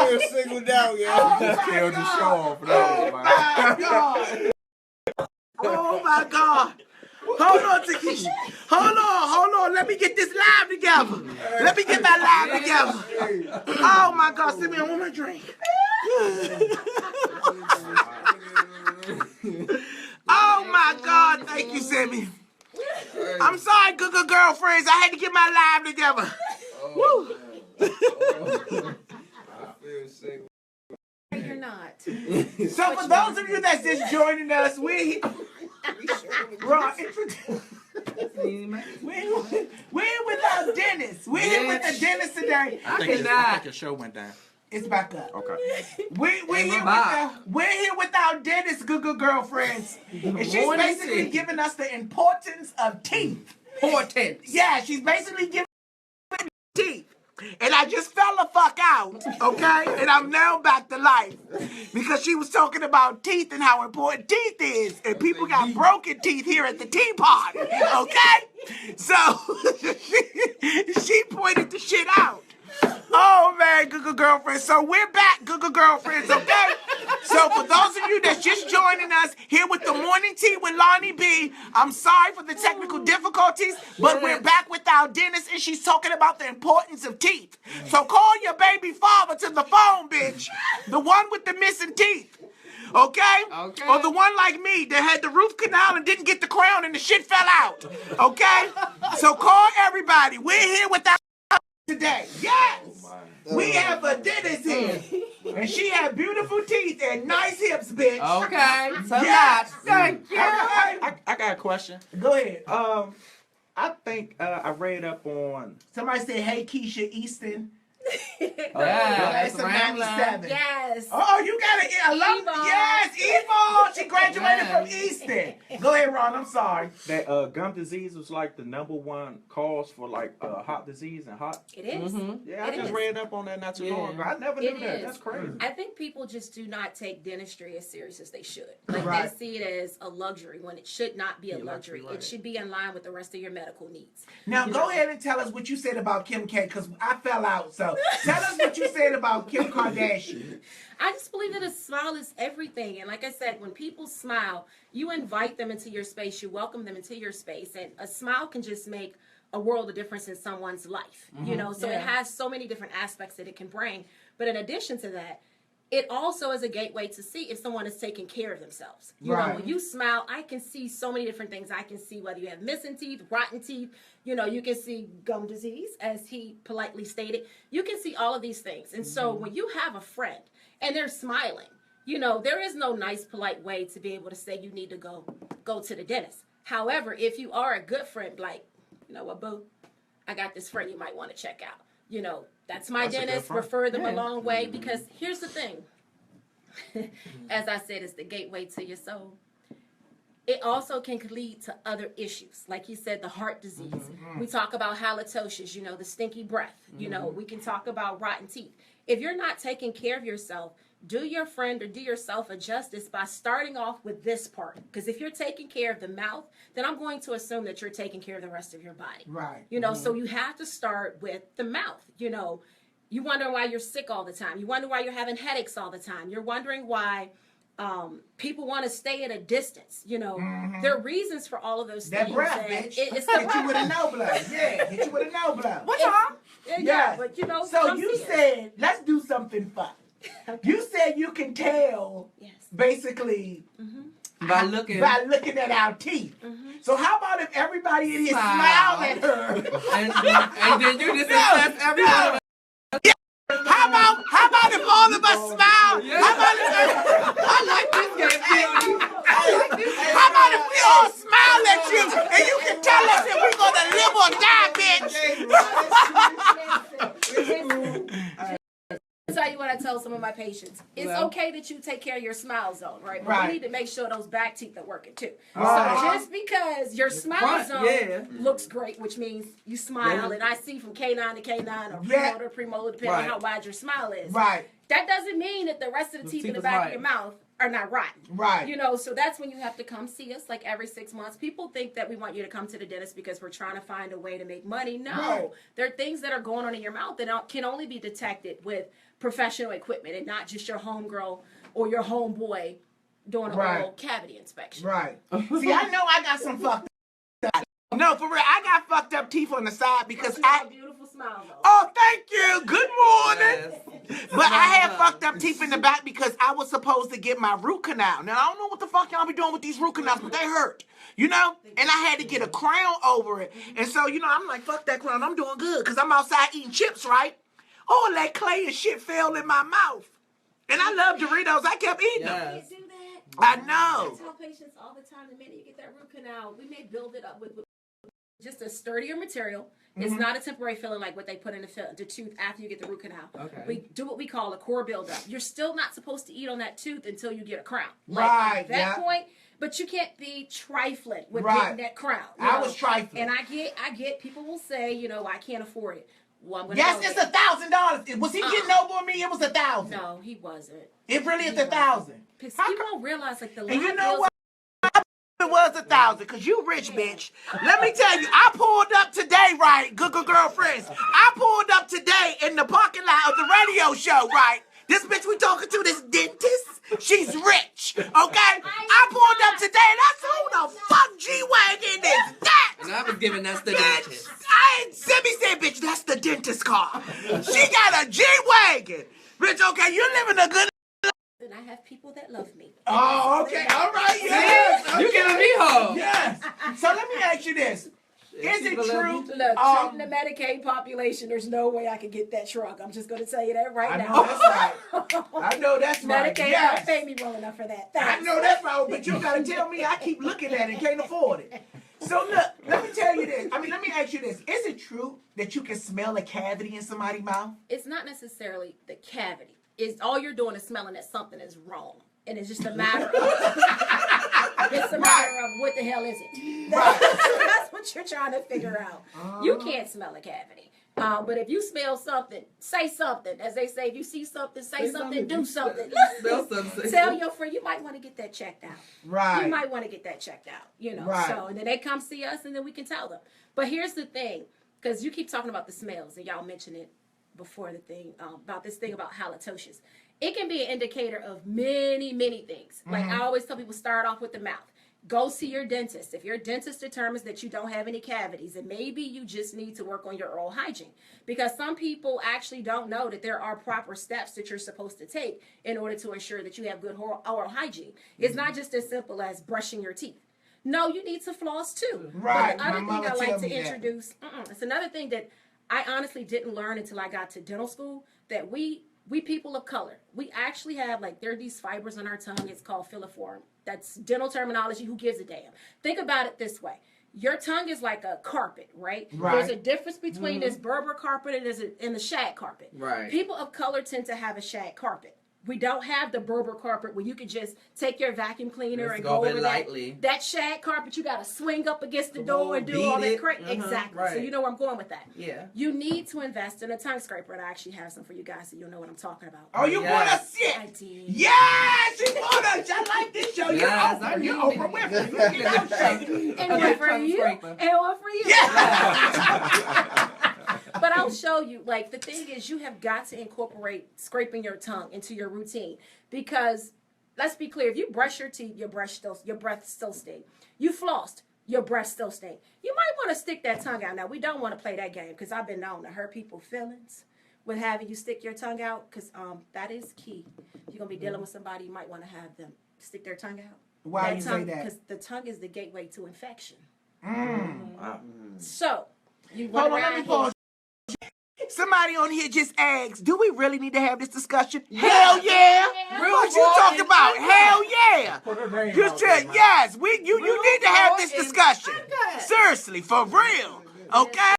You're singled out, yeah. Killed the show off for that one, man. Oh my God. Hold on, Takesha. Hold on. Let me get this live together. Let me get my live together. Oh my God. Send me a woman drink. Oh my God. Thank you, Sammy. I'm sorry, good girlfriends. I had to get my live together. Woo. You're not. So for those of you that's just joining us, we're with our dentist. We're here with the dentist today. I think your show went down. It's back up. Okay. We're here with our dentist, good girlfriends. And she's basically giving us the importance of teeth. Yeah, she's basically giving teeth. And I just fell the fuck out, okay? And I'm now back to life. Because she was talking about teeth and how important teeth is. And people got broken teeth here at the tea party, okay? So, she pointed the shit out. Oh, man, good girlfriends. So we're back, good girlfriends, okay? So for those of you that's just joining us here with the morning tea with Lonnie B, I'm sorry for the technical difficulties, but we're back with our dentist, and she's talking about the importance of teeth. So call your baby father to the phone, bitch. The one with the missing teeth. Okay? Or the one like me that had the root canal and didn't get the crown and the shit fell out. Okay? So call everybody. We're here with our today. Yes! We have a dentist here. And she had beautiful teeth and nice hips, bitch. Okay. So yes. Thank you. I got a question. Go ahead. I think I read up on. Somebody said, hey, Keisha Easton. That's a 97. Yes. Oh, you got an alum. Yes, Evil. She graduated from Easton. Go ahead, Ron. I'm sorry. That gum disease was like the #1 cause for like heart disease and heart. It is. Yeah, I just read up on that not too long ago. I never knew that. That's crazy. I think people just do not take dentistry as serious as they should. Like they see it as a luxury when it should not be a luxury. It should be in line with the rest of your medical needs. Now go ahead and tell us what you said about Kim K, because I fell out. So tell us what you said about Kim Kardashian. I just believe that a smile is everything. And like I said, when people smile, you invite them into your space. You welcome them into your space. And a smile can just make a world of difference in someone's life. You know, so it has so many different aspects that it can bring. But in addition to that, it also is a gateway to see if someone is taking care of themselves. You know, when you smile, I can see so many different things. I can see whether you have missing teeth, rotten teeth. You know, you can see gum disease, as he politely stated. You can see all of these things. And so when you have a friend and they're smiling, you know, there is no nice, polite way to be able to say you need to go to the dentist. However, if you are a good friend, like, you know what, boo, I got this friend you might want to check out. You know, that's my dentist. Refer them a long way, because here's the thing. As I said, it's the gateway to your soul. It also can lead to other issues. Like you said, the heart disease. We talk about halitosis, you know, the stinky breath. You know, we can talk about rotten teeth. If you're not taking care of yourself, do your friend or do yourself a justice by starting off with this part. Because if you're taking care of the mouth, then I'm going to assume that you're taking care of the rest of your body. Right. You know, so you have to start with the mouth. You know, you wonder why you're sick all the time. You wonder why you're having headaches all the time. You're wondering why people want to stay at a distance. You know, there are reasons for all of those things. That breath, bitch. It's hit you with a no blow. Yeah, hit you with a no blow. What's wrong? Yeah, but you know. So you said, let's do something fun. You said you can tell, basically, by looking at our teeth. So how about if everybody in here smiled at her? and then you just assess everyone. How about if all of us smile? How about if I like this game theory. How about if we all smile at you and you can tell us if we're gonna live or die, bitch? I'll tell you what I tell some of my patients. It's okay that you take care of your smile zone, right? But we need to make sure those back teeth are working too. So just because your smile zone looks great, which means you smile, and I see from canine to canine or premolar to premolar, depending on how wide your smile is. Right. That doesn't mean that the rest of the teeth in the back of your mouth are not rotten. Right. You know, so that's when you have to come see us like every 6 months. People think that we want you to come to the dentist because we're trying to find a way to make money. No. Right. There are things that are going on in your mouth that can only be detected with professional equipment and not just your homegirl or your homeboy doing a Right. oral cavity inspection. Right. See, I know I got some fucked up. No, for real, I got fucked up teeth on the side because You have a beautiful smile though. Oh, thank you. Good morning. Yes. But I had fucked up teeth in the back because I was supposed to get my root canal. Now, I don't know what the fuck y'all be doing with these root canals, but they hurt. You know? And I had to get a crown over it. And so, you know, I'm like, fuck that crown. I'm doing good because I'm outside eating chips, right? All that clay and shit fell in my mouth. And I love Doritos. I kept eating them. Yes. You can't do that. I know. I tell patients all the time, the minute you get that root canal, we may build it up with just a sturdier material. It's not a temporary filling like what they put in the tooth after you get the root canal. Okay. We do what we call a core buildup. You're still not supposed to eat on that tooth until you get a crown. Right, At that yeah. point, but you can't be trifling with Right. getting that crown. you I know? was trifling. And I get people will say, you know, I can't afford it. Well, I'm gonna Yes, go it's there. $1,000. Was he getting over on me? It was $1,000. No, he wasn't. It really is He wasn't. $1,000. Because How people don't realize like the And you live know bills- what? It was $1,000 because you rich, bitch. Let me tell you, I pulled up today, right? Good girlfriends. I pulled up today in the parking lot of the radio show, right? This bitch we talking to, this dentist, she's rich, okay? I pulled up today and I said, who the fuck G-Wagon is that? And I was giving us the Bitch, dentist. Simi said, bitch, that's the dentist car. She got a G-Wagon. Bitch, okay, you're living a good... And I have people that love me. Oh, okay, all right, yes. You giving me hope. Yes. So let me ask you this. Is it People love true? you. Look, treating the Medicaid population, there's no way I could get that truck. I'm just going to tell you that right I now. know that's right. I know that's right. Medicaid Yes. don't pay me well enough for that. I Thanks. know that's right, but you gotta tell me I keep looking at it and can't afford it. So look, let me tell you this. Let me ask you this. Is it true that you can smell a cavity in somebody's mouth? It's not necessarily the cavity. It's all you're doing is smelling that something is wrong. And it's just a matter of it's a matter of what the hell is it? That's what you're trying to figure out. You can't smell a cavity. But if you smell something, say something. As they say, if you see something, say something, do something. Smell something. Tell your friend you might want to get that checked out. Right. You might want to get that checked out. You know. Right. So and then they come see us and then we can tell them. But here's the thing, because you keep talking about the smells and y'all mentioned it before the thing about this thing about halitosis. It can be an indicator of many, many things. Like I always tell people, start off with the mouth. Go see your dentist. If your dentist determines that you don't have any cavities, and maybe you just need to work on your oral hygiene. Because some people actually don't know that there are proper steps that you're supposed to take in order to ensure that you have good oral hygiene. It's not just as simple as brushing your teeth. No, you need to floss too. Right. But the other My thing I mama like tell to me that. introduce, it's another thing that I honestly didn't learn until I got to dental school, that we people of color, we actually have, like, there are these fibers on our tongue. It's called filiform. That's dental terminology. Who gives a damn? Think about it this way. Your tongue is like a carpet, right? There's a difference between this Berber carpet and the shag carpet. Right. People of color tend to have a shag carpet. We don't have the Berber carpet where you can just take your vacuum cleaner Let's and go go over over lightly. that shag carpet. You got to swing up against the Come door on, and do all beat that it. crap. Exactly. So right. you know where I'm going with that. Yeah. You need to invest in a tongue scraper, and I actually have some for you guys so you'll know what I'm talking about. Oh, you Yes. want a shit? I did. Yes, you want a. I like this show. Yes, I You're need Oprah it. Winfrey. You get out there. And Okay, one for tongue you, scraper. and one for you. Yeah. But I'll show you. Like, the thing is, you have got to incorporate scraping your tongue into your routine, because let's be clear: if you brush your teeth, your breath still stink. You flossed, your breath still stink. You might want to stick that tongue out. Now, we don't want to play that game, because I've been known to hurt people's feelings with having you stick your tongue out, because that is key. If you're gonna be dealing with somebody, you might want to have them stick their tongue out. Why you say that? Because the tongue is the gateway to infection. Wow. So you Hold run on, let me around pause. here. Somebody on here just asked, do we really need to have this discussion? Hell yeah! What you talking about? Hell yeah! Put her name You out there, said man. yes. You need to have this discussion. Seriously, for real. Okay.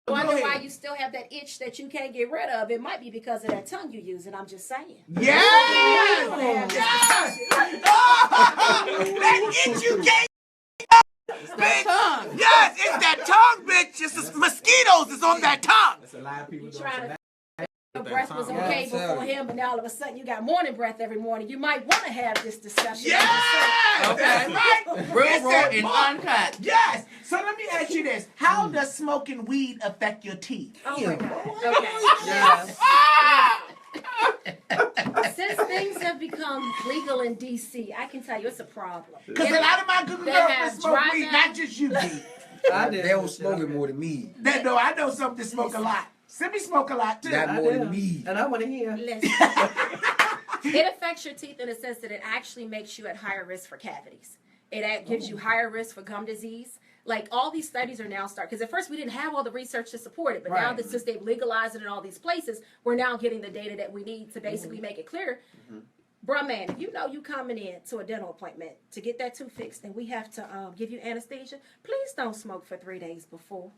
Wonder Go why ahead. you still have that itch that you can't get rid of. It might be because of that tongue you use, and I'm just saying. Yes. Yes. Oh, that itch you can't. Bitch. tongue. Yes, it's that tongue, bitch. It's the mosquitoes is on that tongue. That's a lot of people You doing trying some to breath was okay before him, but now all of a sudden you got morning breath every morning. You might want to have this discussion. Yes! Okay. That's right. Real raw and uncut. Yes. So let me ask you this. How does smoking weed affect your teeth? Oh my God. Okay. Yes. Since things have become legal in DC, I can tell you it's a problem. Because a lot of my good They girlfriends have smoke dry weed, mouth. not just you, D. They don't smoke it more than me. No, I know some that smoke a lot. Simi smoke a lot too. Not I more do. than me. And I want to hear. Listen. It affects your teeth in the sense that it actually makes you at higher risk for cavities. It gives you higher risk for gum disease. Like all these studies are now starting, because at first we didn't have all the research to support it, but now that since they've legalized it in all these places, we're now getting the data that we need to basically make it clear. Bruh, man, if you know you coming in to a dental appointment to get that tooth fixed and we have to give you anesthesia, please don't smoke for 3 days before.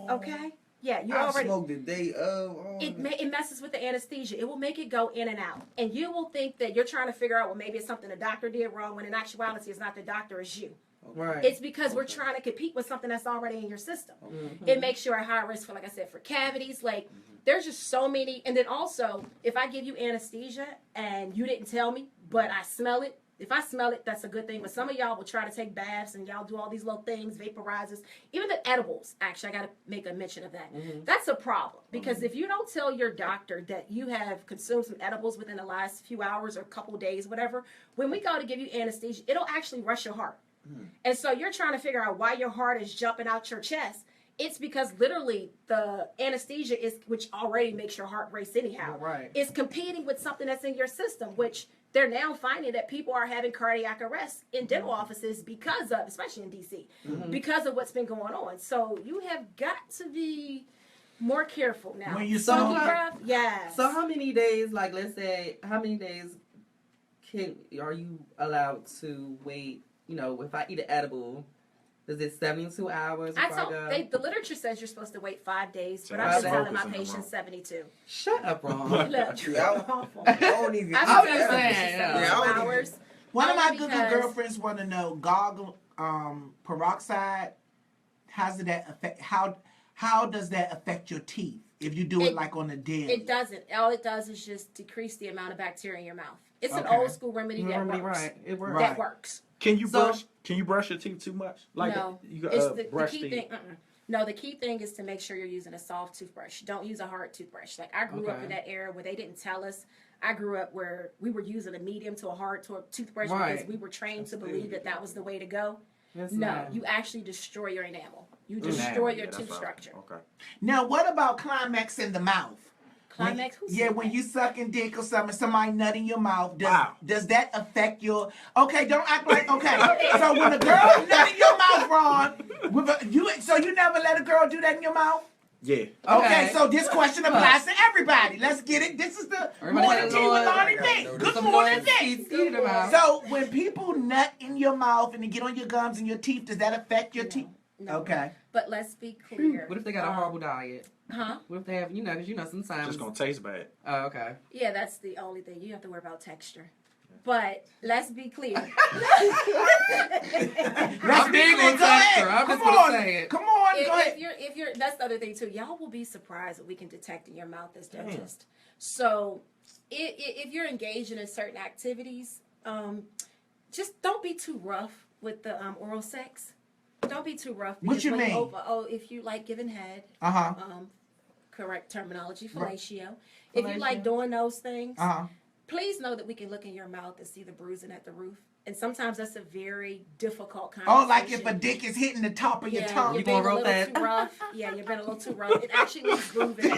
Okay? Yeah, you I already... smoked the day of. It messes with the anesthesia. It will make it go in and out. And you will think that you're trying to figure out, well, maybe it's something the doctor did wrong, when in actuality it's not the doctor, it's you. Right. It's because we're trying to compete with something that's already in your system. It makes you at higher risk for, like I said, for cavities. Like, there's just so many. And then also, if I give you anesthesia and you didn't tell me, but I smell it, if I smell it, that's a good thing. But some of y'all will try to take baths and y'all do all these little things, vaporizers, even the edibles. Actually, I got to make a mention of that. That's a problem, because if you don't tell your doctor that you have consumed some edibles within the last few hours or a couple days, whatever, when we go to give you anesthesia, it'll actually rush your heart. And so you're trying to figure out why your heart is jumping out your chest. It's because literally the anesthesia is, which already makes your heart race anyhow, is competing with something that's in your system, which they're now finding that people are having cardiac arrest in dental offices because of, especially in DC, because of what's been going on. So you have got to be more careful now. When you smoke breath, yes. So how many days, like let's say, how many days are you allowed to wait? You know, if I eat an edible, is it 72 hours? The literature says you're supposed to wait 5 days, but 5 I'm days. telling my patients 72. Shut up, Ron. Look, awful. I don't even. I'm just telling saying, you, yeah. 72 hours. One of my Only good because- girlfriends want to know goggle peroxide. How does that affect your teeth if you do it like on a daily? It doesn't. All it does is just decrease the amount of bacteria in your mouth. It's an Okay. old school remedy that works. Right. It works. Right. That works. Can you brush your teeth too much? Like No. you It's the brush key thing. No, the key thing is to make sure you're using a soft toothbrush. Don't use a hard toothbrush. Like I grew up in that era where they didn't tell us. I grew up where we were using a medium to a hard toothbrush because we were trained to believe that was the way to go. No, you actually destroy your enamel. You destroy your tooth structure. Okay. Now, what about climax in the mouth? Climax? When you sucking dick or something, somebody nut in your mouth, does that affect your... Okay, don't act like... Okay, so when a girl nut in your mouth, Ron, so you never let a girl do that in your mouth? Yeah. Okay, so this question applies to everybody. Let's get it. This is the morning tea with Lonnie Dick. Good morning, Dick. So when people nut in your mouth and they get on your gums and your teeth, does that affect your teeth? No. Okay. But let's be clear. What if they got a horrible diet? Huh? What if they have, because sometimes... Just gonna taste bad. Oh, okay. Yeah, that's the only thing. You have to worry about texture. But let's be clear. I'm big on texture. I'm just going to say it. Come on, go ahead. If you're, that's the other thing too. Y'all will be surprised what we can detect in your mouth as dentists. So, if you're engaged in certain activities, just don't be too rough with the oral sex. Don't be too rough. What you mean? If you like giving head. Correct terminology, fellatio. If you like doing those things, please know that we can look in your mouth and see the bruising at the roof. And sometimes that's a very difficult conversation. Oh, like if a dick is hitting the top of your tongue. You're being a little too rough. Yeah, you've been a little too rough. It actually leaves bruising.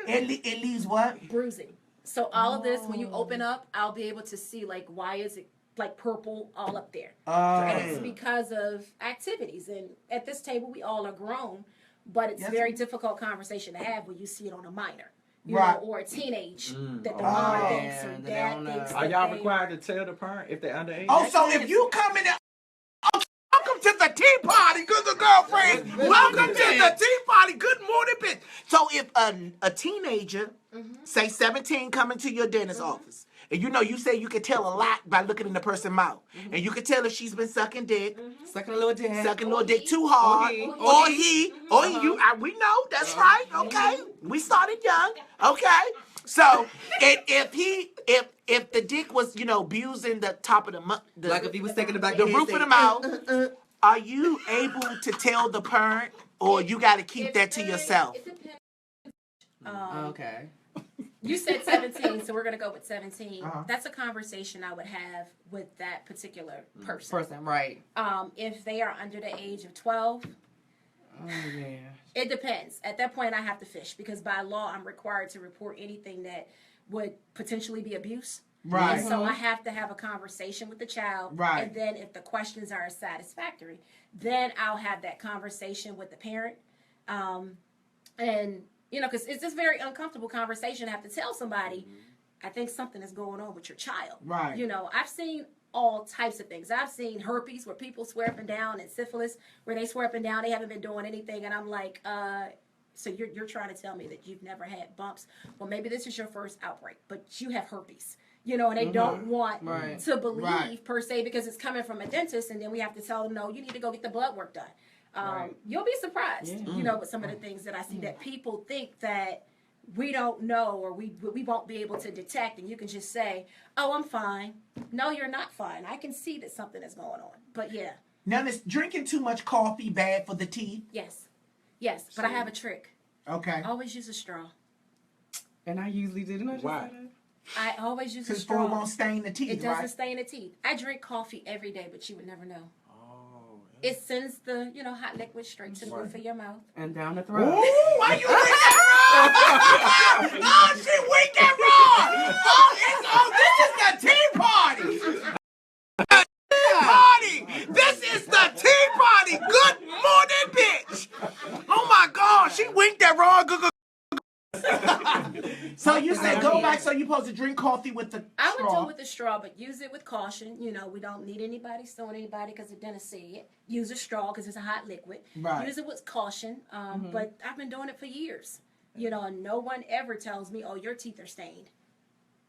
It leaves what? Bruising. So all of this, when you open up, I'll be able to see, like, why is it like purple all up there? And it's because of activities. And at this table, we all are grown, but it's a very difficult conversation to have when you see it on a minor. You know, or a teenage that the mom thinks or dad thinks. Are y'all required to tell the parent if they're underage? Oh, so if you come in there, welcome to the tea party, good girlfriend. Welcome to the tea party. Good morning, bitch. So if a teenager, say 17, come into your dentist office, and you say you can tell a lot by looking in the person's mouth, and you can tell if she's been sucking dick, sucking a little dick too hard, or he, we know that's right. Okay, we started young. Okay, So if the dick was, abusing the top of the Like if he was taking it back the roof of the mouth, are you able to tell the parent, or you got to keep that to yourself? It depends. Okay. You said 17, so we're going to go with 17. Uh-huh. That's a conversation I would have with that particular person. Right. If they are under the age of 12, Oh, yeah. it depends. At that point, I have to fish because by law, I'm required to report anything that would potentially be abuse. Right. And so I have to have a conversation with the child. Right. And then if the questions are satisfactory, then I'll have that conversation with the parent. And, because it's just very uncomfortable conversation to have to tell somebody, I think something is going on with your child. Right. I've seen all types of things. I've seen herpes where people swear up and down, and syphilis where they swear up and down they haven't been doing anything. And I'm like, so you're trying to tell me that you've never had bumps? Well, maybe this is your first outbreak, but you have herpes. And they don't want to believe per se because it's coming from a dentist, and then we have to tell them, no, you need to go get the blood work done. You'll be surprised, with some of the things that I see that people think that we don't know or we won't be able to detect, and you can just say, oh, I'm fine. No, you're not fine. I can see that something is going on. But yeah. Now, is drinking too much coffee bad for the teeth? Yes, but I have a trick. Okay. I always use a straw. And I usually didn't know. Why? I always use a Because straw. straw won't stain the teeth, It doesn't right? stain the teeth. I drink coffee every day, but you would never know. Oh, It sends the, hot liquid straight to the roof of your mouth. And down the Ooh, throat. why you wink that raw? Oh, she winked that raw. This is the tea party. This is the tea party. Good morning, bitch. Oh my God, she winked that raw. So you said go back. So you're supposed to drink coffee with the I would straw. do it with the straw, but use it with caution. We don't need anybody stoning anybody because the dentist said it. Use a straw because it's a hot liquid. Right. Use it with caution. But I've been doing it for years. And no one ever tells me, oh, your teeth are stained.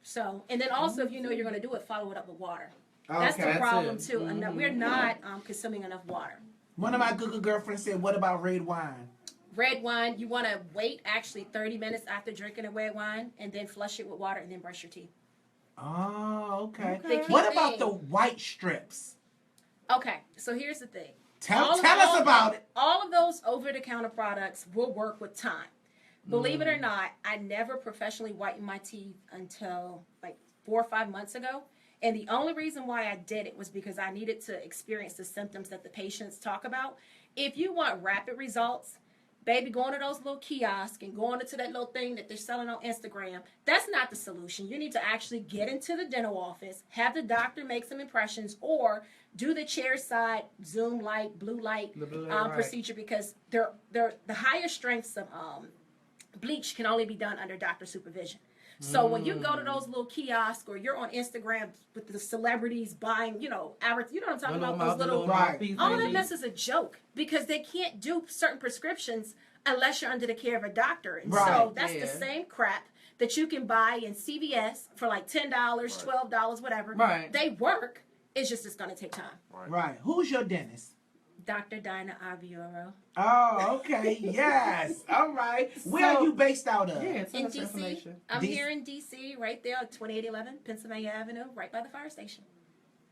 So, and then also if you're going to do it, follow it up with water. That's the problem too. We're not consuming enough water. One of my good girlfriends said, "What about red wine?" Red wine, you want to wait actually 30 minutes after drinking a red wine and then flush it with water and then brush your teeth. Oh, okay. The key What about thing- the white strips? Okay, so here's the thing. Tell us about it. All of those over-the-counter products will work with time. Believe it or not, I never professionally whitened my teeth until like 4 or 5 months ago. And the only reason why I did it was because I needed to experience the symptoms that the patients talk about. If you want rapid results, baby, going to those little kiosks and going into that little thing that they're selling on Instagram, that's not the solution. You need to actually get into the dental office, have the doctor make some impressions, or do the chair side zoom light, blue light procedure because they're the higher strengths of bleach can only be done under doctor supervision. So when you go to those little kiosks or you're on Instagram with the celebrities buying, what I'm talking about, those little all that mess is a joke because they can't do certain prescriptions unless you're under the care of a doctor. And so that's the same crap that you can buy in CVS for like $10, $12, whatever. Right. They work. It's just it's going to take time. Right. Who's your dentist? Dr. Dinah Avioro. Oh, okay. Yes. All right. Where are you based out of? Yeah, tell In us DC. information. I'm here in DC, right there on 2811 Pennsylvania Avenue, right by the fire station.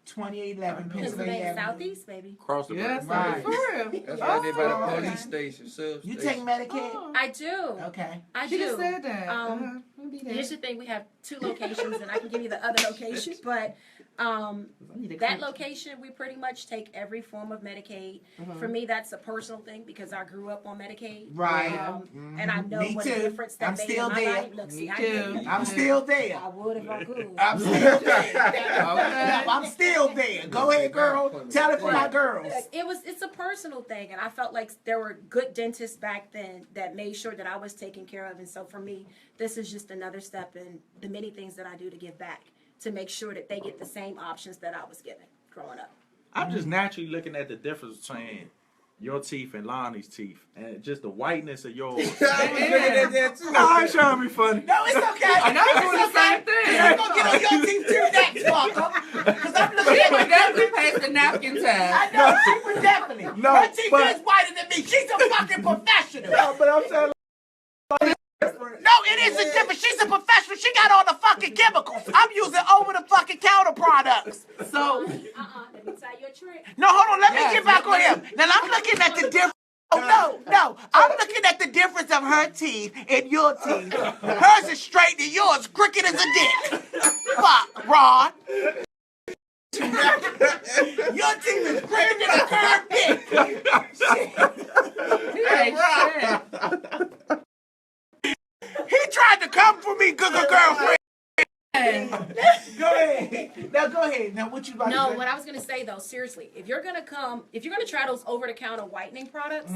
2811 Pennsylvania Pennsylvania Avenue. Southeast, baby. Cross the Yes, border. Right. for real. That's right there by the okay. police station, substation. You take Medicaid? Oh. I do. Okay. I She do. just said that. We'll be there. Here's the thing: we have 2 locations, and I can give you the other location. But that location, we pretty much take every form of Medicaid. For me, that's a personal thing because I grew up on Medicaid. Right. And I know Me what too. a difference that I'm made still in my there. body. Look, see, Me I too. get it. I'm still there. I would if I could. I'm still there. Okay. I'm still there. Go ahead, girl. Tell it for my girls. It's a personal thing, and I felt like there were good dentists back then that made sure that I was taken care of. And so for me, this is just another step in the many things that I do to give back to make sure that they get the same options that I was given growing up. I'm just naturally looking at the difference between your teeth and Lonnie's teeth, and just the whiteness of yours. I was looking at that too. I ain't trying to be funny. No, it's okay. I know you're doing the same thing. I'm going to get on your teeth too next, fucker. Because I'm looking She at would my definitely pass the napkin test. I know, she would definitely. No, Her teeth but- is whiter than me. She's a fucking professional. No, but I'm saying. No, it is the difference? She's a professional. She got all the fucking chemicals. I'm using over the fucking counter products. So, Let me tell you a trick. no, hold on. Let me get back on him. Now I'm looking at the difference. Oh, no. I'm looking at the difference of her teeth and your teeth. Hers is straight and yours crooked as a dick. Fuck, Ron. Your teeth is crooked than a curved dick. Hey, shit. He tried to come for me, good girlfriend. Go ahead. Now go ahead. Now what you about to No, say? what I was gonna say though, seriously, if you're gonna try those over-the-counter whitening products,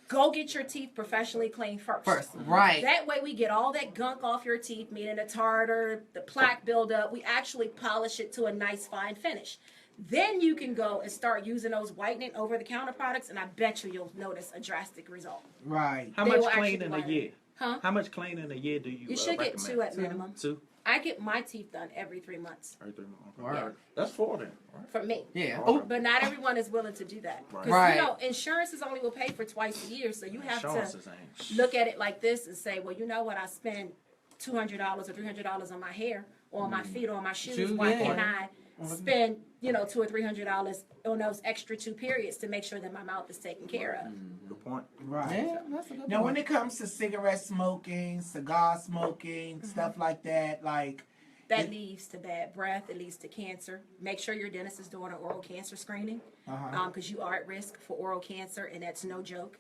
go get your teeth professionally cleaned first. Right. That way we get all that gunk off your teeth, meaning the tartar, the plaque buildup. We actually polish it to a nice fine finish. Then you can go and start using those whitening over-the-counter products, and I bet you'll notice a drastic result. Right. How They much will actually cleaning a whiten. year? Huh? How much cleaning a year do you You should get recommend? 2 at minimum. 2? I get my teeth done every 3 months. Every 3 months. Okay. Word. That's 4 then, right? For me. Yeah. Oh. But not everyone is willing to do that. Because, Right. you know, insurances only will pay for twice a year, so you have Insurances to ain't. look at it like this and say, well, you know what, I spend $200 or $300 on my hair or on my feet or on my shoes. Shoes, Why yeah. can't I spend, you know, $200 or $300 on those extra 2 periods to make sure that my mouth is taken care of? Good point. Right. Yeah, that's a good Now, point. when it comes to cigarette smoking, cigar smoking, stuff like that, like, That leads to bad breath. It leads to cancer. Make sure your dentist is doing an oral cancer screening because you are at risk for oral cancer, and that's no joke.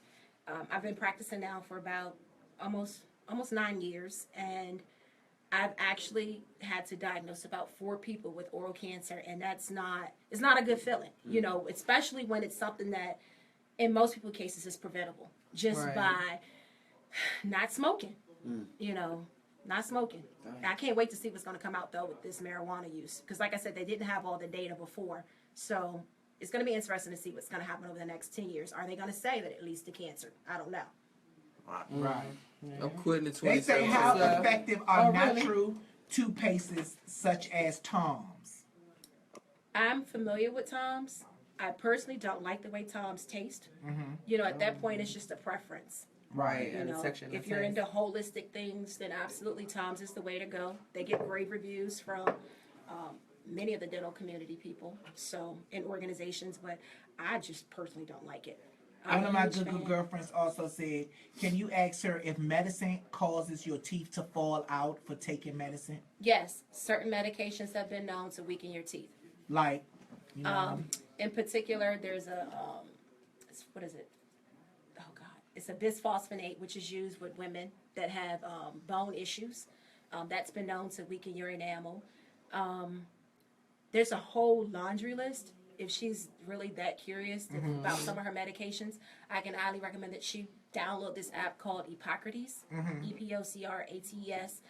I've been practicing now for about almost 9 years, and I've actually had to diagnose about 4 people with oral cancer, and it's not a good feeling, you know, especially when it's something that, in most people's cases, is preventable just Right. by not smoking, you know. Not smoking. I can't wait to see what's going to come out, though, with this marijuana use. Because, like I said, they didn't have all the data before. So it's going to be interesting to see what's going to happen over the next 10 years. Are they going to say that it leads to cancer? I don't know. right. I'm quitting in They say 2017. how So- effective are Oh, really? natural toothpastes such as Tom's? I'm familiar with Tom's. I personally don't like the way Tom's taste. You know, at that point, it's just a preference. Right. You And the know, section if that you're says- into holistic things, then absolutely Tom's is the way to go. They get great reviews from many of the dental community people, so in organizations. But I just personally don't like it. One I'm of a my huge good fan. girlfriends also said, can you ask her if medicine causes your teeth to fall out for taking medicine? Yes, certain medications have been known to weaken your teeth. Like, you know, In particular, there's a what is it? Oh God, it's a bisphosphonate, which is used with women that have bone issues. That's been known to weaken your enamel. There's a whole laundry list. If she's really that curious about some of her medications, I can highly recommend that she download this app called Epocrates, EPOCRATES.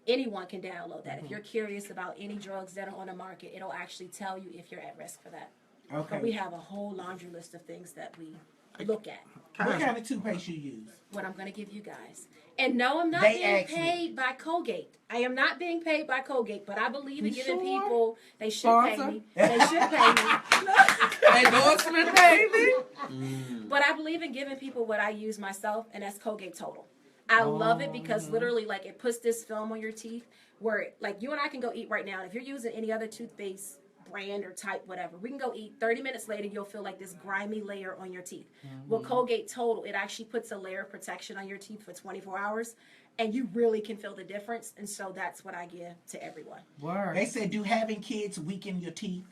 Anyone can download that. If you're curious about any drugs that are on the market, it'll actually tell you if you're at risk for that. But we okay. have a whole laundry list of things that we look at. What kind of toothpaste you use? What I'm going to give you guys. And no, I'm not They being asked me. paid by Colgate. I am not being paid by Colgate, but I believe in You giving sure? people, they should pay Sponsor? me. They should pay me. Endorsement, baby. But I believe in giving people what I use myself, and that's Colgate Total. I love it because literally, like, it puts this film on your teeth where, like, you and I can go eat right now. And if you're using any other toothpaste brand or type, whatever, we can go eat. 30 minutes later, you'll feel like this grimy layer on your teeth. With Colgate Total, it actually puts a layer of protection on your teeth for 24 hours, and you really can feel the difference. And so that's what I give to everyone. Word. They said, do having kids weaken your teeth?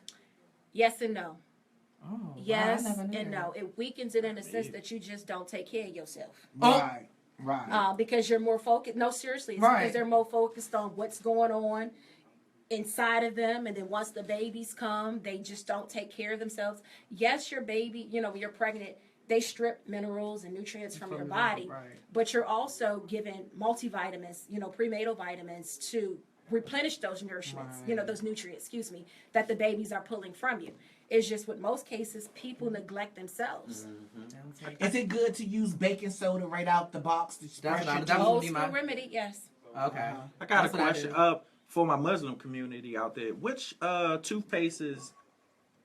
Yes and no. Oh, wow, I Yes never knew and that. no. It weakens it in the sense that you just don't take care of yourself. Right, right. Because you're more focused. No, seriously, it's Right. because they're more focused on what's going on inside of them, and then once the babies come, they just don't take care of themselves. Yes, your baby, you know, when you're pregnant, they strip minerals and nutrients from your body, right. but you're also given multivitamins, you know, prenatal vitamins to replenish those nourishments, you know, those nutrients, excuse me, that the babies are pulling from you. It's just with most cases, people neglect themselves. Is it good to use baking soda right out the box to spread your what teeth? would Old be school my- remedy, yes. Okay. I got That's a what I question. do. For my Muslim community out there, which toothpastes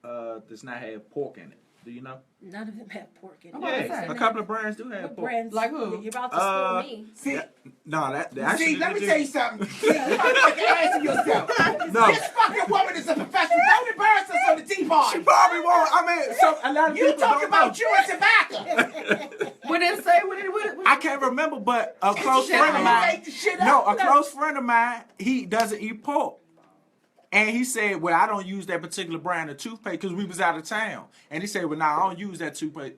does not have pork in it? Do you know? None of them have pork in it. I'm about to Yeah, say. a couple of brands do have What pork. brands? Like who? You're about to school me. See, No, that see, actually let me legit. tell you something. See, you motherfucker answer yourself. No. This fucking woman is a professional. Don't embarrass us on the tea She party. probably won't. I mean, a lot of You people talk don't about know. chewing tobacco. What did it say? What I can't remember, but a close Shit, friend of you mine. make the shit up. No, a close friend of mine. He doesn't eat pork. And he said, well, I don't use that particular brand of toothpaste because we was out of town. And he said, well, nah, I don't use that toothpaste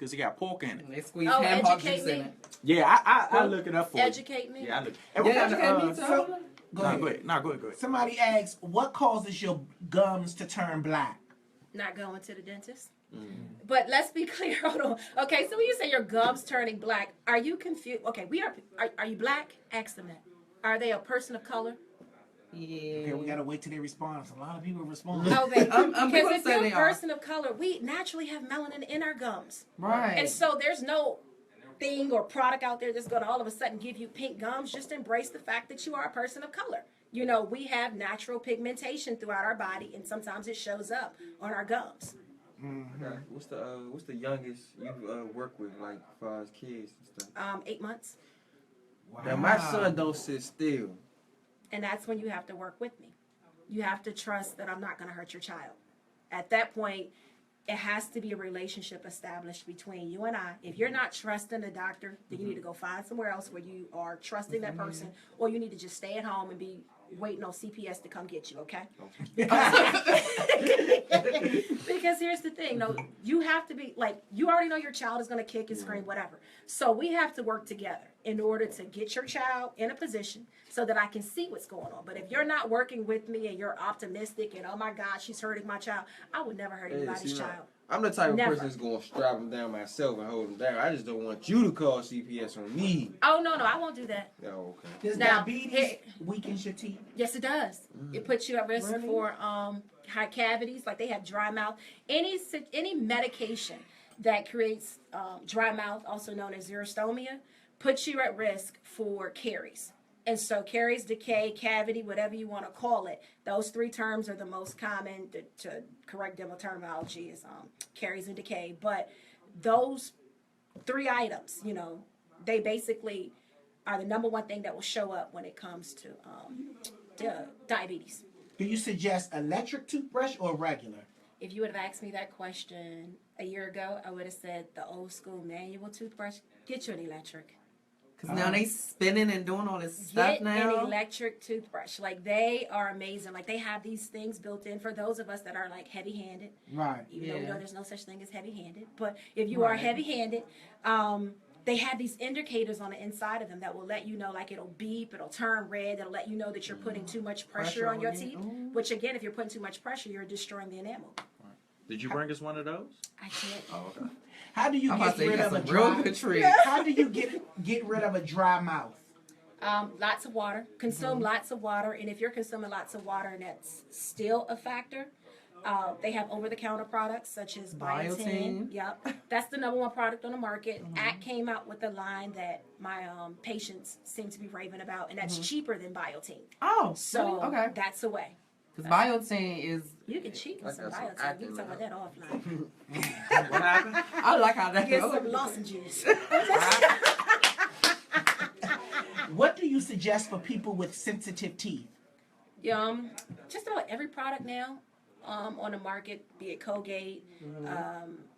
because it got pork in it. They squeeze Oh, ham hock educate juice me. in it. Yeah, I look it up for you. Educate me. Yeah, I look. Yeah, educate me too. So, go ahead. Go ahead. No, go ahead. Somebody asks, what causes your gums to turn black? Not going to the dentist. But let's be clear. Hold on. Okay, so when you say your gums turning black, are you confused? Okay, are you black? Ask them that. Are they a person of color? Yeah. Okay, we gotta wait till they respond. A lot of people respond. Oh, baby. I'm Because gonna if say you're they a are. person of color, we naturally have melanin in our gums. Right. And so there's no thing or product out there that's going to all of a sudden give you pink gums. Just embrace the fact that you are a person of color. You know, we have natural pigmentation throughout our body, and sometimes it shows up on our gums. Okay. What's the youngest you work with, like as far as kids and stuff? 8 months. Wow. Now my son don't sit still. And that's when you have to work with me. You have to trust that I'm not going to hurt your child. At that point, it has to be a relationship established between you and I. If you're not trusting the doctor, then you need to go find somewhere else where you are trusting that person, or you need to just stay at home and be waiting on CPS to come get you, okay? Because here's the thing, no, you have to be, like, you already know your child is going to kick and scream, whatever. So we have to work together in order to get your child in a position so that I can see what's going on. But if you're not working with me and you're optimistic and, oh my God, she's hurting my child, I would never hurt anybody's child. I'm the type of Never. person that's gonna strap him down myself and hold him down. I just don't want you to call CPS on me. Oh, no, I won't do that. Oh, okay. Does Now, diabetes here- weakens your teeth? Yes, it does. It puts you at risk for high cavities, like they have dry mouth. Any medication that creates dry mouth, also known as xerostomia, puts you at risk for caries. And so caries, decay, cavity, whatever you want to call it, those three terms are the most common. To correct dental terminology is caries and decay. But those three items, you know, they basically are the number one thing that will show up when it comes to diabetes. Do you suggest electric toothbrush or regular? If you would have asked me that question a year ago, I would have said the old school manual toothbrush. Get you an electric. Because now they spinning and doing all this stuff Get now. an electric toothbrush. Like, they are amazing. Like, they have these things built in for those of us that are, like, heavy-handed. Right. Even though we Yeah. know there's no such thing as heavy-handed. But if you are Right. heavy-handed, they have these indicators on the inside of them that will let you know, like, it'll beep, it'll turn red, it'll let you know that you're putting too much pressure on your teeth. Which, again, if you're putting too much pressure, you're destroying the enamel. Did you bring us one of those? I can't. Oh, okay. How do you I'm get about to say you rid got of a some real dry? good tricks. How do you get rid of a dry mouth? Lots of water. Consume lots of water. And if you're consuming lots of water and that's still a factor, they have over-the-counter products such as Biotin. Biotin. Yep. That's the number one product on the market. ACT came out with a line that my patients seem to be raving about, and that's cheaper than Biotin. Oh, So okay. that's a way. Because Biotin is, You can cheat with I some got some Biotin. We acting can talk about now. that offline. What happened? I like how that Get goes. some lozenges. What do you suggest for people with sensitive teeth? Just about every product now on the market, be it Colgate,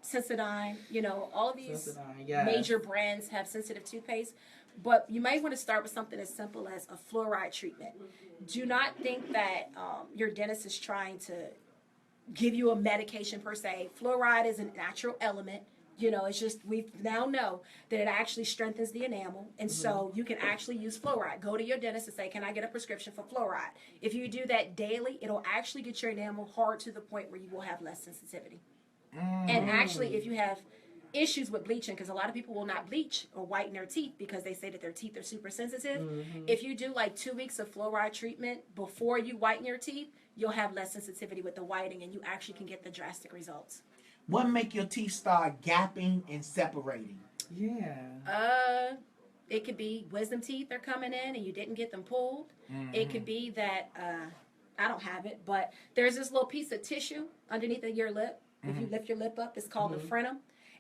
Sensodyne, you know, all of these Sensodyne, yes. major brands have sensitive toothpaste. But you might want to start with something as simple as a fluoride treatment. Do not think that your dentist is trying to give you a medication per se. Fluoride is a natural element. You know, it's just, we now know that it actually strengthens the enamel. And so you can actually use fluoride. Go to your dentist and say, can I get a prescription for fluoride? If you do that daily, it'll actually get your enamel hard to the point where you will have less sensitivity. And actually, if you have issues with bleaching, because a lot of people will not bleach or whiten their teeth because they say that their teeth are super sensitive. If you do like 2 weeks of fluoride treatment before you whiten your teeth, you'll have less sensitivity with the whitening, and you actually can get the drastic results. What make your teeth start gapping and separating? Yeah. It could be wisdom teeth are coming in and you didn't get them pulled. It could be that I don't have it, but there's this little piece of tissue underneath of your lip If you lift your lip up, it's called the frenum.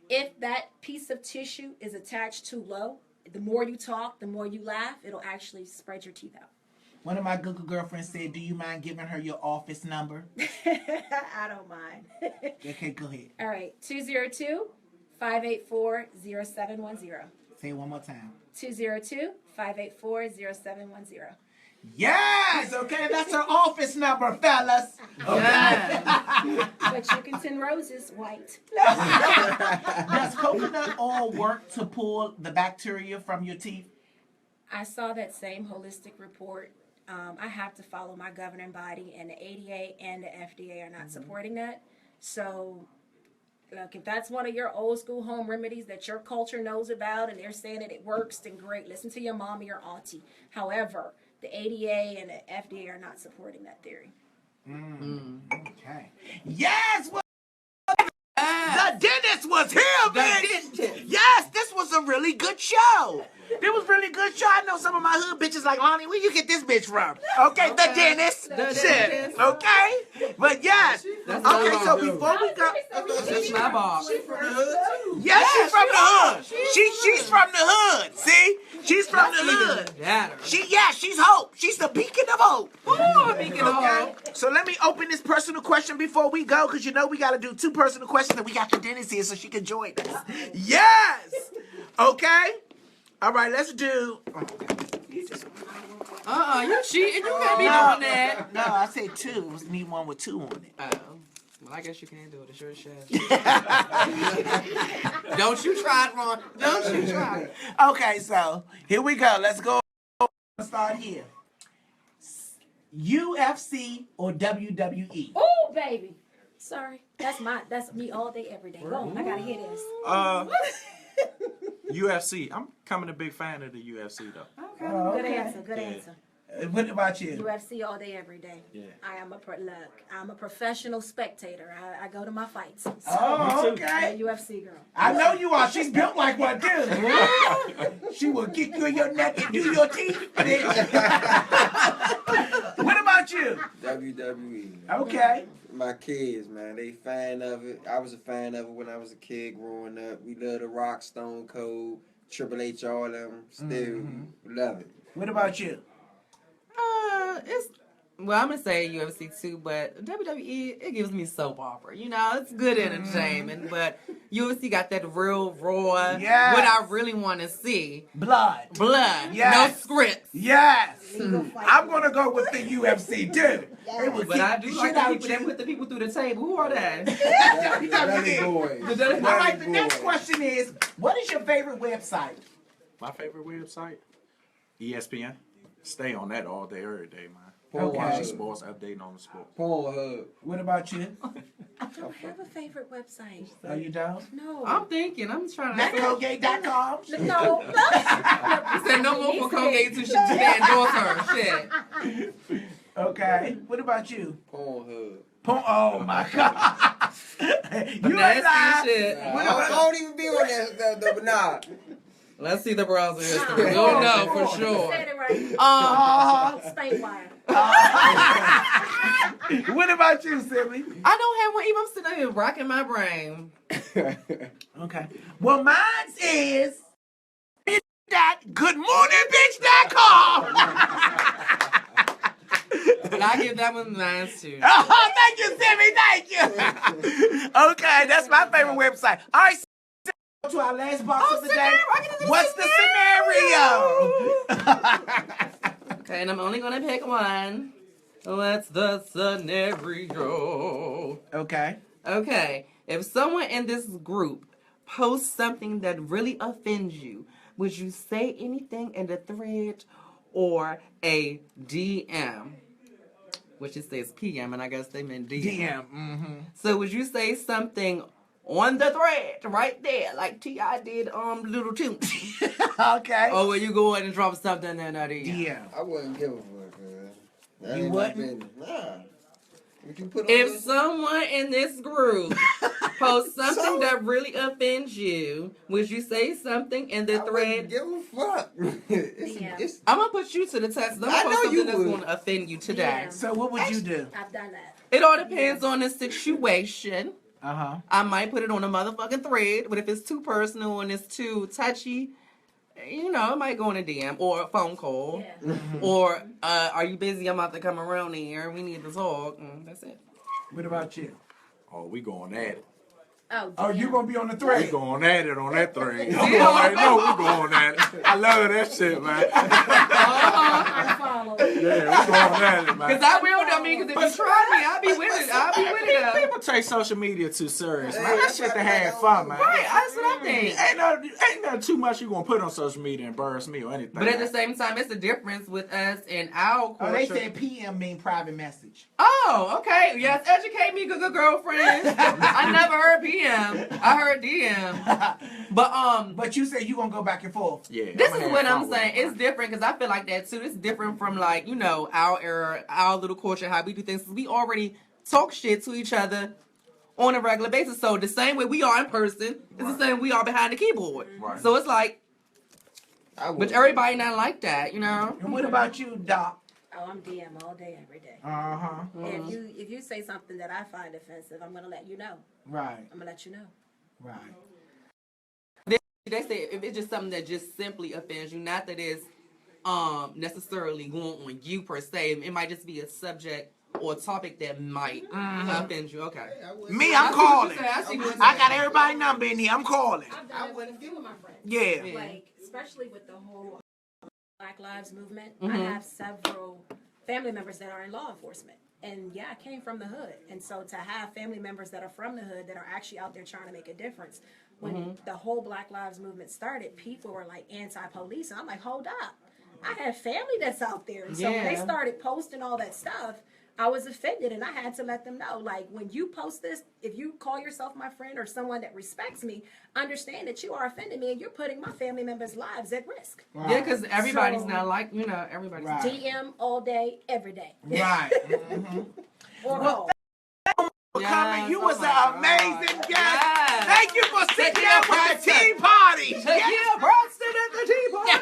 If that piece of tissue is attached too low, the more you talk, the more you laugh, it'll actually spread your teeth out. One of my Google girlfriends said, do you mind giving her your office number? I don't mind. Okay, go ahead. All right, 202-584-0710. Say it one more time. 202-584-0710. Yes! Okay, that's her office number, fellas. Okay. But you can send roses white. Does coconut oil work to pull the bacteria from your teeth? I saw that same holistic report. I have to follow my governing body, and the ADA and the FDA are not supporting that. So, look, if that's one of your old school home remedies that your culture knows about and they're saying that it works, then great. Listen to your mom or your auntie. However, the ADA and the FDA are not supporting that theory. Okay. Yes! The dentist was here, man! Yes, this was a really good show. It was really good show. I know some of my hood bitches like, Lonnie, where you get this bitch from? Okay, the dentist. Shit. Okay? But yes. Okay, so before we go... That's my boss. Yes, she's from the hood. She's from the hood. See? She's from the hood. She's hope. She's the beacon of hope. Beacon of hope. So let me open this personal question before we go, because you know we got to do 2 personal questions, and we got the dentist here so she can join us. Yes. Okay. All right. Let's do. You cheating. You can't be doing that. No, I said 2. It was need one with 2 on it. Oh. Well, I guess you can't do it. It's your chef. Don't you try it, Ron. Don't you try it. Okay, so here we go. Let's go. Let's start here. UFC or WWE? Oh, baby. Sorry. That's me all day, every day. Go on. I got to hear this. UFC. I'm becoming a big fan of the UFC though. Oh, Good okay. answer. Good answer. What about you? UFC all day, every day. Yeah. I'm a professional spectator. I go to my fights. So, Oh, I'm okay. a UFC girl. I know you are. She's built like one too. She will kick you in your neck and do your teeth. What about you? WWE. Okay. My kids, man, they fan of it. I was a fan of it when I was a kid growing up. We love the Rock, Stone Cold, Triple H, all of them. Still love it. What about you? Well, I'm gonna say UFC too, but WWE, it gives me soap opera. You know, it's good entertainment, but UFC got that real raw, Yes. what I really want to see. Blood. No Yes. scripts. Yes. Legal fight. I'm gonna go with the UFC too. They will But I kick do the like shit the out people that you. put the people through the table. Who are they? Valley Boys. All right, the next question is, what is your favorite website? My favorite website, ESPN. Stay on that all day, every day, man. Okay. Watching sports, updating on the sport. Pornhub. What about you? I don't have a favorite website. Oh, you don't? No. I'm trying to. MacColgate.com? No. You said no more for Colgate to endorse her. Shit. Okay. What about you? Pornhub. Oh my God. You Nasty alive? shit. I don't even be on that stuff, though, but nah. Let's see the browser history. Nah. We'll know for You sure. said it right. Spank wire. What about you, Silly? I don't have one. Even I'm sitting here rocking my brain. Okay. Well, mine is goodmorningbitch.com. And I give that one 9 too. Oh, thank you, Simmy. Thank you. Okay, that's my favorite website. All right, so to our last box of the day. What's the scenario? Okay, and I'm only gonna pick one. What's the scenario? Okay. Okay, if someone in this group posts something that really offends you, would you say anything in the thread or a DM? Which it says PM, and I guess they meant DM. DM. Mm-hmm. So would you say something on the thread right there, like T.I. did Little Toot? Okay. Or will you go ahead and drop something in that DM? DM. I wouldn't give a fuck, man. That You ain't my wouldn't? business. Nah. What you put on If this- someone in this group posts something that really offends you, would you say something in the I thread? wouldn't give a fuck. Yeah. it's, I'm gonna put you to the test. I'm I gonna know post something you that's would. gonna offend you today. Yeah. So what would you do? I've done that. It all depends on the situation. I might put it on a motherfucking thread, but if it's too personal and it's too touchy, you know, it might go in a DM or a phone call. Yeah. Or, are you busy? I'm about to come around here. We need to talk. That's it. What about you? Oh, we going at it. Oh, you gonna be on the We thread? going at it on that thread. You already know we going at it. I love that shit, man. Unfollow. Yeah, we going at it, man. Because I will, I mean, because if you try me, I'll be with it. I'll be with it. People take social media too serious, man. That shit to have fun, man. Right, that's what I think. Ain't nothing too much you gonna put on social media and embarrass me or anything. But at the same time, it's the difference with us and our culture. Oh, they said PM mean private message. Oh, okay. Yes, educate me, good girlfriend. I never heard PM. I heard DM. But you said you gonna go back and forth. Yeah, This I'ma is have what fun I'm with saying. it, It's man. different because I feel like that too. It's different from like, you know, our era, our little culture, how we do things. We already talk shit to each other on a regular basis. So the same way we are in person is the same we are behind the keyboard. Right. So it's like, I but would. everybody not like that, you know? And what about you, Doc? Oh, I'm DM all day, every day. Uh-huh. If you say something that I find offensive, I'm gonna let you know. Right, I'm gonna let you know. right. They say if it's just something that just simply offends you, not that it's necessarily going on you per se. It might just be a subject or a topic that might offend you. Okay. Me, I'm calling. I see what you're I got saying. everybody number in here. I'm calling. I've done it with a few of my friends. Yeah. Like, especially with the whole Black Lives movement, I have several family members that are in law enforcement. And yeah, I came from the hood. And so to have family members that are from the hood that are actually out there trying to make a difference. When the whole Black Lives movement started, people were like anti-police. And I'm like, hold up. I have family that's out there. And so when they Yeah. started posting all that stuff, I was offended, and I had to let them know, like, when you post this, if you call yourself my friend or someone that respects me, understand that you are offending me and you're putting my family members' lives at risk. Yeah, because everybody's So- not like, you know, everybody's Right. DM all day, every day. Right. Or call. Coming, you oh was my an God. amazing guest. Yes. Thank you for sitting Taking down up with the Braxton. tea party. Yeah, Braxton at the tea party.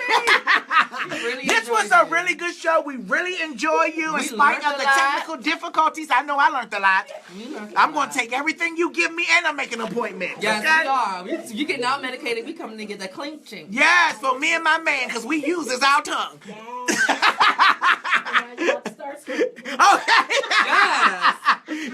Really This was enjoyed a it. really good show. We really enjoy you in We spite learned of a the lot. technical difficulties. I know I learned a lot. We learned a I'm going lot. to take everything you give me and I'm making an appointment. Yes, okay? we are. You getting out medicated. We coming to get that clinching. Yes, for me and my man, because we uses our tongue. And now you're about to start screaming. Okay. Yes.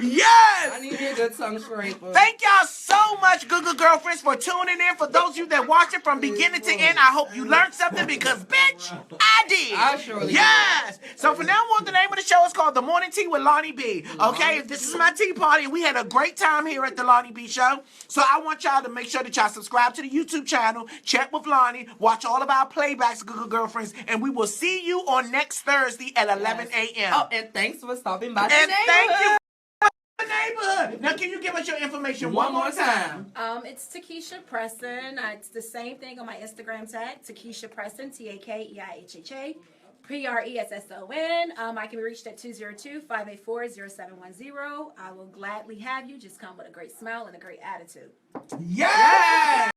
Yes. I need me a good tongue scraper. Thank y'all so much, good girlfriends, for tuning in. For those of you that watch it from beginning to end, I hope you learned something because, bitch, I did. I surely Yes. So for now on, the name of the show is called The Morning Tea with Lonnie B. Okay, this is my tea party, and we had a great time here at the Lonnie B Show. So I want y'all to make sure that y'all subscribe to the YouTube channel, check with Lonnie, watch all of our playbacks, good girlfriends, and we will see you on next Thursday at 11 a.m. Oh, and thanks for stopping by And the thank you neighborhood. for the neighborhood. Now, can you give us your information One more time. It's Takesha Preston. It's the same thing on my Instagram tag, Takesha Preston, TAKEIHHA. PRESSON. I can be reached at 202-584-0710. I will gladly have you. Just come with a great smile and a great attitude. Yes!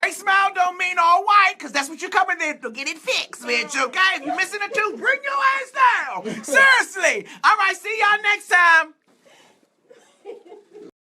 Great smile don't mean all white, because that's what you're coming there to get it fixed, bitch, okay? If you're missing a tooth, bring your ass down. Seriously. All right, see